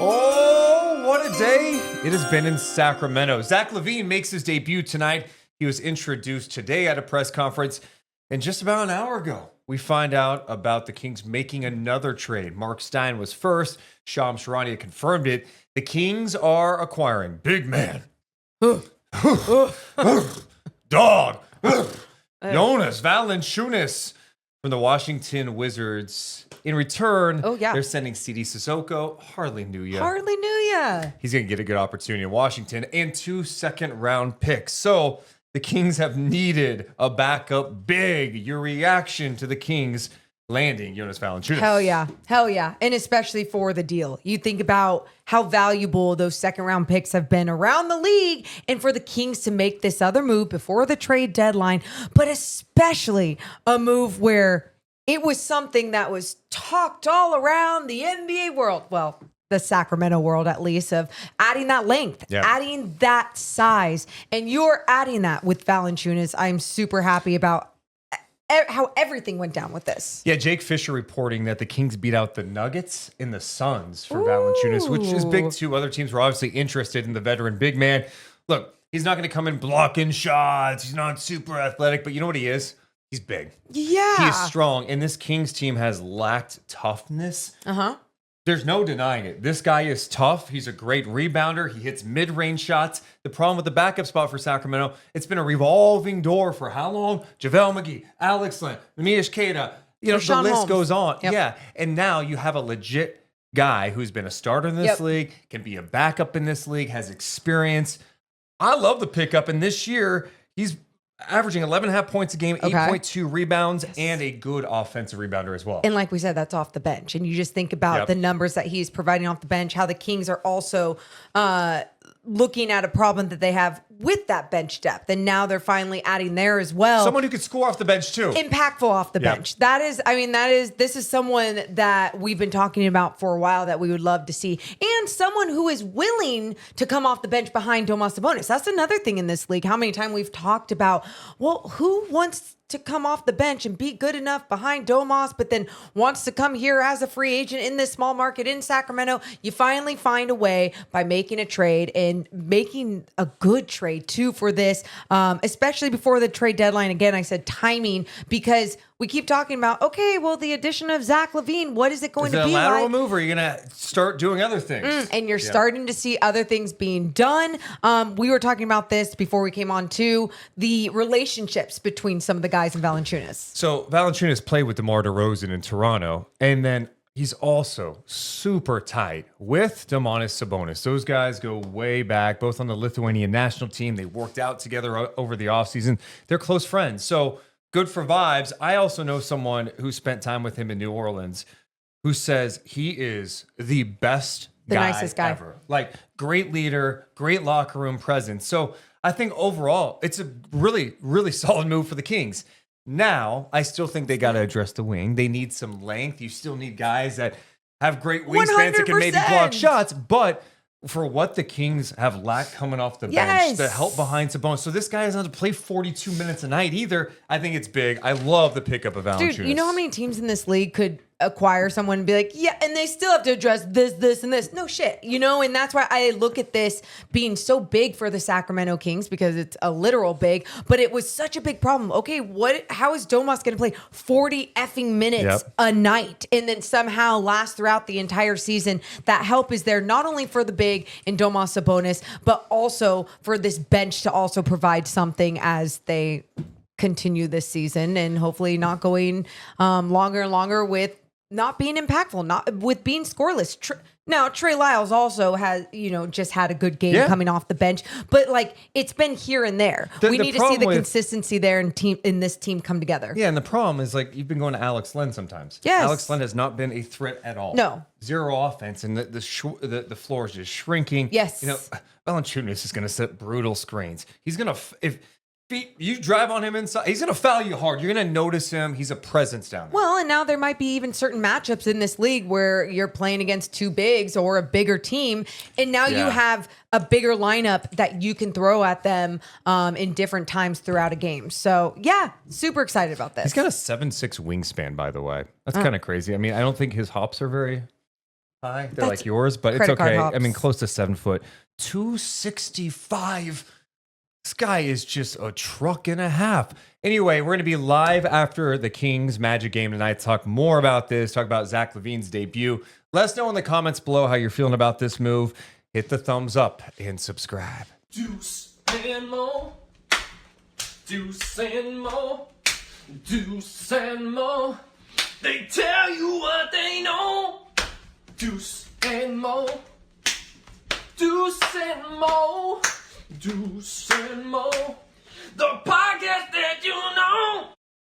Oh, what a day it has been in Sacramento. Zach LaVine makes his debut tonight. He was introduced today at a press conference. And just about an hour ago, we find out about the Kings making another trade. Mark Stein was first. Shams Charania confirmed it. The Kings are acquiring big man. Dog. Jonas Valanciunas from the Washington Wizards. In return, they're sending Sidy Cissoko. Hardly knew ya. He's going to get a good opportunity in Washington and 2 second-round picks. So the Kings have needed a backup big. Your reaction to the Kings landing Jonas Valanciunas? Hell yeah. And especially for the deal. You think about how valuable those second-round picks have been around the league, and for the Kings to make this other move before the trade deadline, but especially a move where it was something that was talked all around the NBA world. Well, the Sacramento world, at least, of adding that length, adding that size. And you're adding that with Valanciunas. I'm super happy about how everything went down with this. Yeah, Jake Fisher reporting that the Kings beat out the Nuggets and the Suns for Valanciunas, which is big too. Other teams were obviously interested in the veteran big man. Look, he's not going to come in blocking shots. He's not super athletic, but you know what he is? He's big. Yeah. He's strong. And this Kings team has lacked toughness. There's no denying it. This guy is tough. He's a great rebounder. He hits mid-range shots. The problem with the backup spot for Sacramento, it's been a revolving door for how long? JaVale McGee, Alex Len, Mamish Keita. You know, the list goes on. Yep. Yeah. And now you have a legit guy who's been a starter in this league, can be a backup in this league, has experience. I love the pickup. And this year, he's averaging 11.5 points a game, 8.2 rebounds, and a good offensive rebounder as well. And like we said, that's off the bench. And you just think about the numbers that he's providing off the bench, how the Kings are also looking at a problem that they have with that bench depth. And now they're finally adding there as well. Someone who could score off the bench too. Impactful off the bench. This is someone that we've been talking about for a while that we would love to see. And someone who is willing to come off the bench behind Domas Sabonis. That's another thing in this league. How many times we've talked about, well, who wants to come off the bench and be good enough behind Domas, but then wants to come here as a free agent in this small market in Sacramento. You finally find a way by making a trade and making a good trade too for this, especially before the trade deadline. Again, I said timing, because we keep talking about, okay, well, the addition of Zach LaVine, what is it going to be like? Is it a lateral move, or are you going to start doing other things? And you're starting to see other things being done. We were talking about this before we came on too, the relationships between some of the guys in Valanciunas. So Valanciunas played with DeMar DeRozan in Toronto, and then he's also super tight with Domantas Sabonis. Those guys go way back, both on the Lithuanian national team. They worked out together over the offseason. They're close friends. So good for vibes. I also know someone who spent time with him in New Orleans who says he is the best nicest guy ever. Like, great leader, great locker room presence. So I think overall, it's a really, really solid move for the Kings. Now, I still think they got to address the wing. They need some length. You still need guys that have great wingspans that can maybe block shots. But for what the Kings have lacked coming off the bench, the help behind Sabonis. So this guy doesn't have to play 42 minutes a night either. I think it's big. I love the pickup of Valanciunas. Dude, you know how many teams in this league could acquire someone and be like, yeah, and they still have to address this, and this. No shit, you know? And that's why I look at this being so big for the Sacramento Kings, because it's a literal big, but it was such a big problem. Okay, how is Domas going to play 40 effing minutes a night and then somehow last throughout the entire season? That help is there not only for the big and Domas Sabonis, but also for this bench to also provide something as they continue this season, and hopefully not going longer and longer with not being impactful, not with being scoreless. Now, Trey Lyles also has, just had a good game coming off the bench, but like, it's been here and there. We need to see the consistency there in this team come together. Yeah, and the problem is, like, you've been going to Alex Len sometimes. Yes. Alex Len has not been a threat at all. No. Zero offense, and the floor is just shrinking. Yes. Valanciunas is going to set brutal screens. He's going to, if you drive on him inside, he's going to foul you hard. You're going to notice him. He's a presence down there. Well, and now there might be even certain matchups in this league where you're playing against two bigs or a bigger team, and now you have a bigger lineup that you can throw at them in different times throughout a game. So, yeah, super excited about this. He's got a 7'6" wingspan, by the way. That's kind of crazy. I mean, I don't think his hops are very high. They're like yours, but it's credit card okay. hops. I mean, close to 7 foot. 265. This guy is just a truck and a half. Anyway, we're going to be live after the Kings Magic game tonight to talk more about this, talk about Zach LaVine's debut. Let us know in the comments below how you're feeling about this move. Hit the thumbs up and subscribe. Deuce and Mo. Deuce and Mo. Deuce and Mo. They tell you what they know. Deuce and Mo. Deuce and Mo. Deuce and Mo. The podcast that you know.